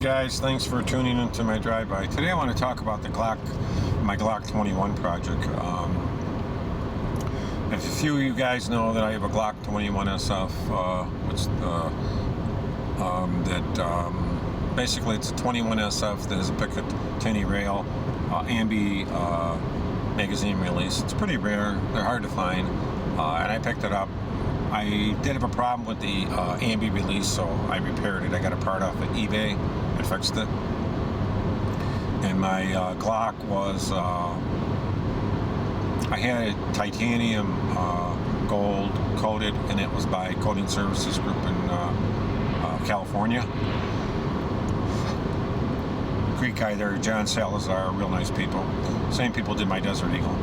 Guys, thanks for tuning into my drive-by. Today I want to talk about my Glock 21 project. If a few of you guys know that I have a Glock 21 SF, basically it's a 21 SF that has a Picatinny rail, ambi magazine release. It's pretty rare, they're hard to find, and I picked it up. I did have a problem with the ambi release, so I repaired it. I got a part off at eBay and fixed it. And my Glock was, I had it titanium gold coated, and it was by Coating Services Group in California. Great guy there, John Salazar, real nice people. Same people did my Desert Eagle.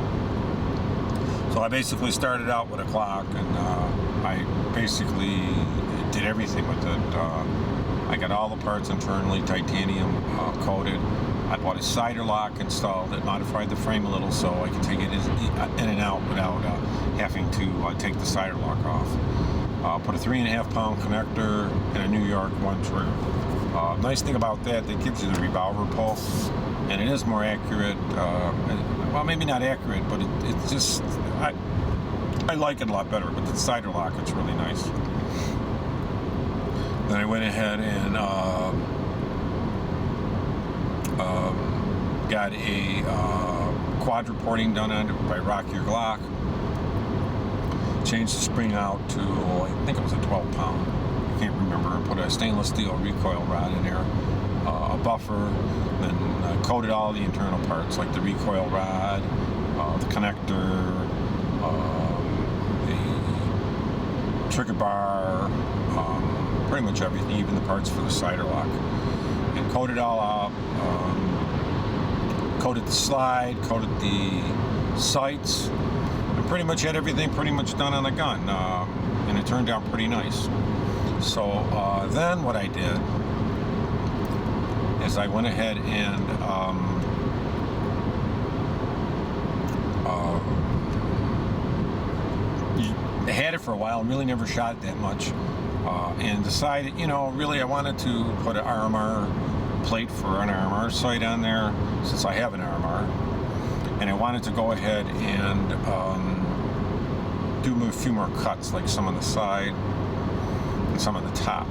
So I basically started out with a Glock, and I basically did everything with it. I got all the parts internally titanium coated. I bought a cider lock, installed it, modified the frame a little so I could take it in and out without having to take the cider lock off. Put a 3.5 pound connector and a New York 1 trigger. Nice thing about that, it gives you the revolver pulse, and it is more accurate. Well, maybe not accurate, but it's just, I like it a lot better, but the cider lock, it's really nice. Then I went ahead and got a quad reporting done on it by Rock Your Glock. Changed the spring out to, I think it was a 12 pound. I can't remember. I put a stainless steel recoil rod in there, a buffer, then coated all the internal parts like the recoil rod, the connector, the trigger bar, pretty much everything, even the parts for the cider lock. And coated all up, coated the slide, coated the sights, and pretty much had everything pretty much done on the gun, and it turned out pretty nice. So then what I did is I went ahead and had it for a while, really never shot it that much, and decided, really I wanted to put an RMR plate for an RMR sight on there, since I have an RMR, and I wanted to go ahead and do a few more cuts, like some on the side and some on the top.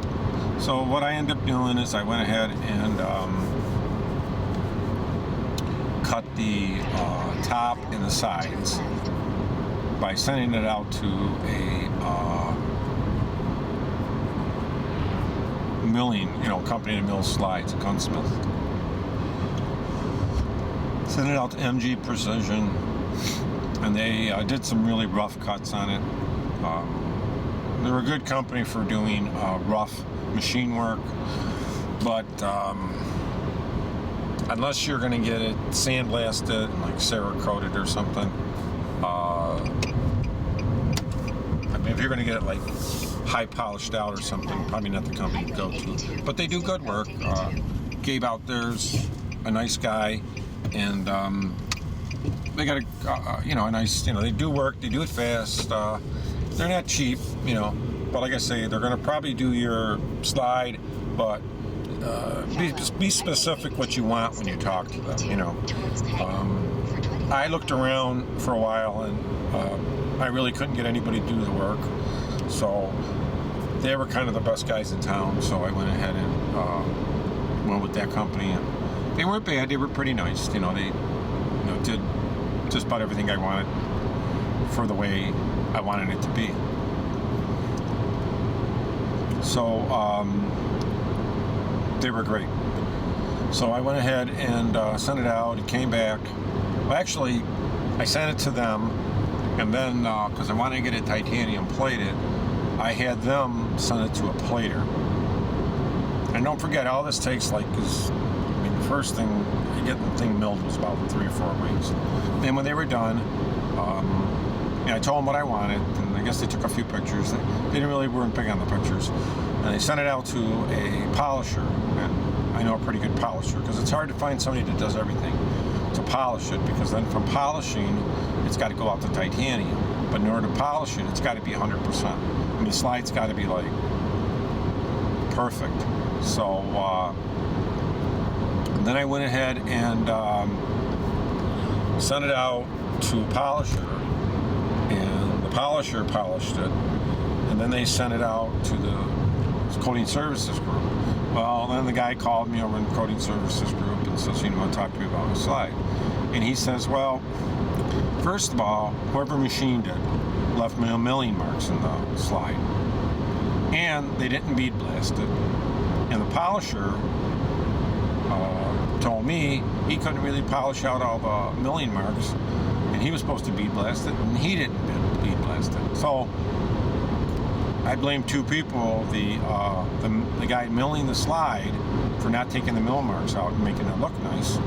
So what I ended up doing is I went ahead and cut the top and the sides by sending it out to a milling, company that mills slides, a gunsmith. Sent it out to MG Precision, and they did some really rough cuts on it. They're a good company for doing rough machine work, but unless you're going to get it sandblasted and like Cerakoted or something, if you're going to get it like high polished out or something, probably not the company to go to. But they do good work. Gabe out there's a nice guy, and they got a nice, they do work, they do it fast. They're not cheap, but like I say, they're going to probably do your slide, but be specific what you want when you talk to them, I looked around for a while, and I really couldn't get anybody to do the work, so they were kind of the best guys in town, so I went ahead and went with that company, and they weren't bad, they were pretty nice, they did just about everything I wanted for the way I wanted it to be. So they were great. So I went ahead and sent it out. It came back. Well, actually, I sent it to them, and then because I wanted to get it titanium plated, I had them send it to a plater. And don't forget, all this takes the first thing, getting the thing milled was about 3 or 4 weeks. And when they were done, I told them what I wanted, and I guess they took a few pictures. They weren't big on the pictures. And they sent it out to a polisher, and I know a pretty good polisher, because it's hard to find somebody that does everything to polish it, because then from polishing, it's got to go out to titanium. But in order to polish it, it's got to be 100%. I mean, the slide's got to be perfect. So Then I went ahead and sent it out to a polisher, and the polisher polished it, and then they sent it out to the coating services group. Well, then the guy called me over in the coating services group and says, want to talk to me about my slide. And he says, well, first of all, whoever machined it left me milling marks in the slide. And they didn't bead blast it. And the polisher told me he couldn't really polish out all the milling marks, and he was supposed to bead blast it, and he didn't bead blast it. So I blame two people, the guy milling the slide for not taking the mill marks out and making it look nice,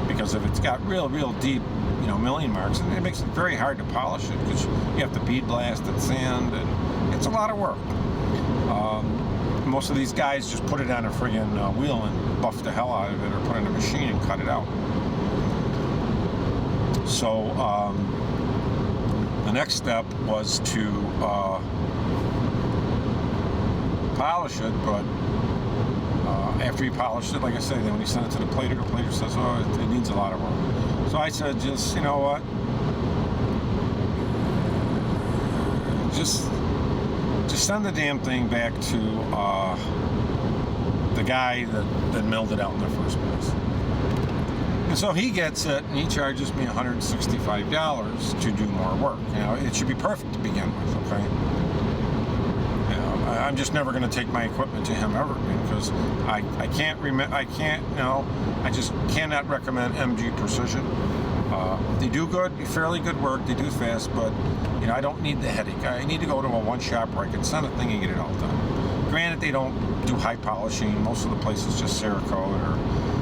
because if it's got real deep milling marks, and it makes it very hard to polish it because you have to bead blast and sand, and it's a lot of work. Most of these guys just put it on a friggin' wheel and buff the hell out of it, or put it in a machine and cut it out. So the next step was to polish it, but after he polished it, like I said, then when he sent it to the plater says, oh, it needs a lot of work. So I said, just, you know what, just send the damn thing back to the guy that milled it out in the first place. And so he gets it, and he charges me $165 to do more work. It should be perfect to begin with, okay? I'm just never going to take my equipment to him ever, because I just cannot recommend MG Precision. They do fairly good work. They do fast, but I don't need the headache. I need to go to a one shop where I can send a thing and get it all done. Granted, they don't do high polishing. Most of the places just Cerakote or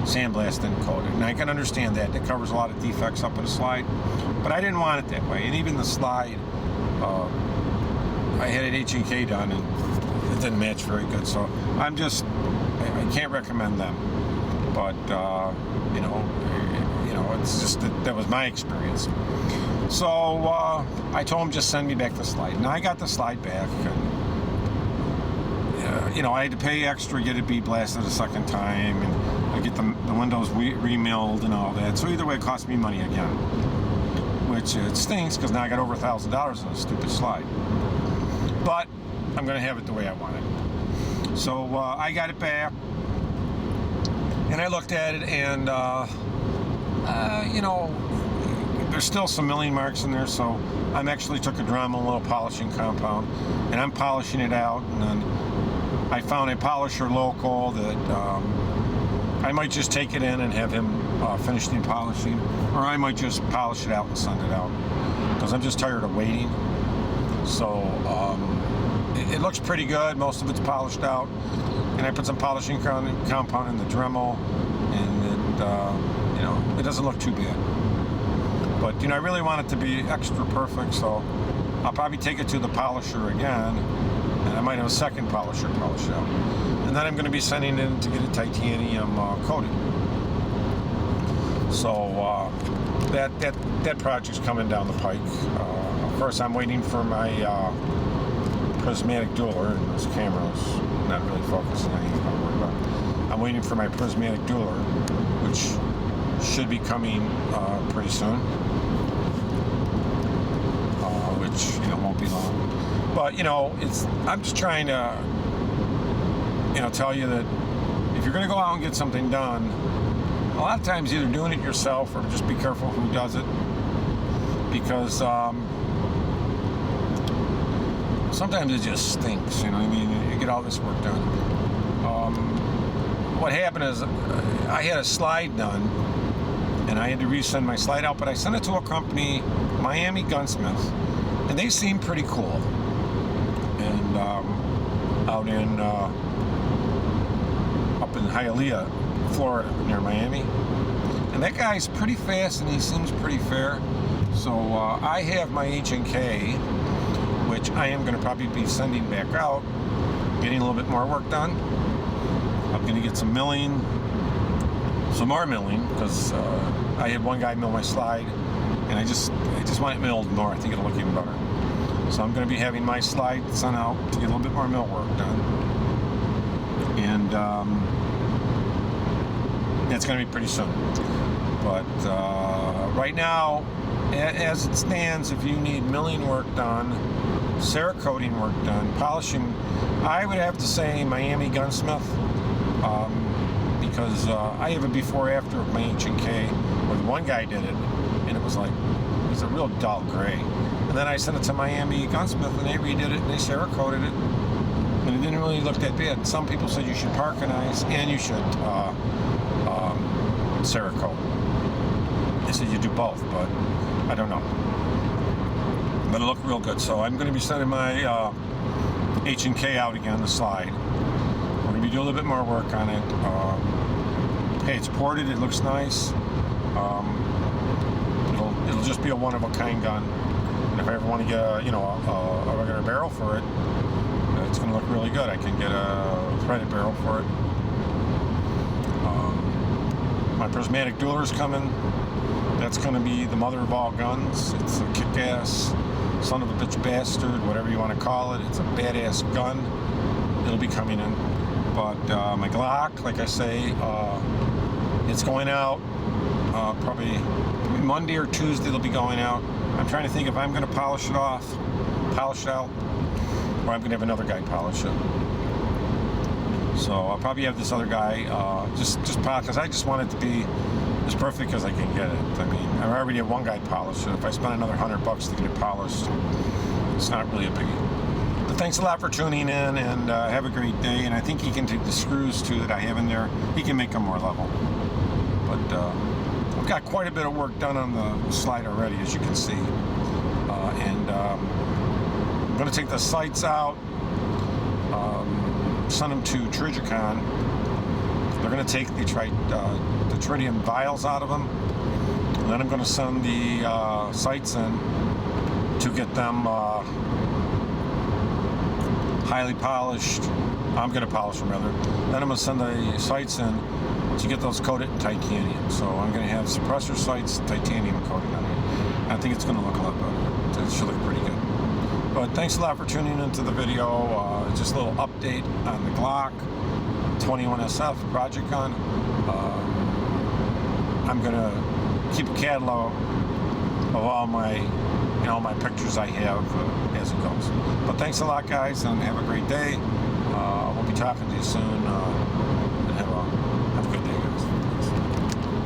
sandblast and coat it, and I can understand that. It covers a lot of defects up in the slide, but I didn't want it that way. And even the slide, I had an H&K done, and it didn't match very good. So I can't recommend them. But it's just that was my experience. So I told him, just send me back the slide. And I got the slide back, and I had to pay extra to get it bead blasted a second time, and I get the windows remilled and all that. So either way, it cost me money again, which it stinks, because now I got over $1,000 in a stupid slide. But I'm going to have it the way I want it. So I got it back, and I looked at it, and there's still some milling marks in there, so I actually took a drum and a little polishing compound, and I'm polishing it out. And then I found a polisher local that I might just take it in and have him finish the polishing, or I might just polish it out and send it out, because I'm just tired of waiting. So it looks pretty good. Most of it's polished out, and I put some polishing compound in the Dremel, and it doesn't look too bad. But I really want it to be extra perfect, so I'll probably take it to the polisher again, and I might have a second polisher polish it out. And then I'm going to be sending it in to get it titanium coated. So that project's coming down the pike. Of course, I'm waiting for my prismatic dueler, and this camera's not really focusing on anything I'm worried about. I'm waiting for my prismatic dueler, which should be coming pretty soon, which won't be long. But I'm just trying to tell you that if you're going to go out and get something done, a lot of times either doing it yourself, or just be careful who does it, because sometimes it just stinks. You get all this work done. What happened is I had a slide done, and I had to resend my slide out, but I sent it to a company, Miami Gunsmith, and they seem pretty cool. And out in up in Hialeah, Florida, near Miami, and that guy's pretty fast, and he seems pretty fair. So I have my H&K, which I am going to probably be sending back out, getting a little bit more work done. I'm going to get some milling, some more milling, because I had one guy mill my slide, and I just want it milled more. I think it'll look even better. So I'm going to be having my slide sent out to get a little bit more mill work done. And It's going to be pretty soon. But right now, as it stands, if you need milling work done, Cerakoting work done, polishing, I would have to say Miami Gunsmith, because I have a before-after of my H&K where one guy did it, and it was a real dull gray. And then I sent it to Miami Gunsmith, and they redid it, and they Cerakoted it, and it didn't really look that bad. Some people said you should parkanize and you should Cerakote. They said you do both, but I don't know. But it looked real good. So I'm going to be sending my H&K out again, the slide. We're going to be doing a little bit more work on it. Hey, it's ported. It looks nice. It'll just be a one-of-a-kind gun. And if I ever want to get a regular barrel for it, it's going to look really good. I can get a threaded barrel for it. My prismatic dueler's coming. That's going to be the mother of all guns. It's a kick-ass, son of a bitch bastard, whatever you want to call it. It's a badass gun. It'll be coming in. But my Glock, like I say, it's going out probably Monday or Tuesday. It'll be going out. I'm trying to think if I'm going to polish it out, or I'm going to have another guy polish it. So I'll probably have this other guy just polish, because I just want it to be as perfect as I can get it. I mean, I already have one guy polish it. If I spend another $100 to get it polished, it's not really a biggie. But thanks a lot for tuning in, and have a great day. And I think he can take the screws too that I have in there. He can make them more level. But I've got quite a bit of work done on the slide already, as you can see. I'm going to take the sights out, send them to Trigicon. They're going to take the tritium vials out of them, and then I'm going to send the sights in to get them highly polished. I'm going to polish them rather. Then I'm going to send the sights in to get those coated in titanium. So I'm going to have suppressor sights, titanium coating on it. I think it's going to look a lot better. It should look pretty good. But thanks a lot for tuning into the video. Just a little update on the Glock 21SF project gun. I'm going to keep a catalog of all my pictures I have as it goes. But thanks a lot, guys, and have a great day. We'll be talking to you soon.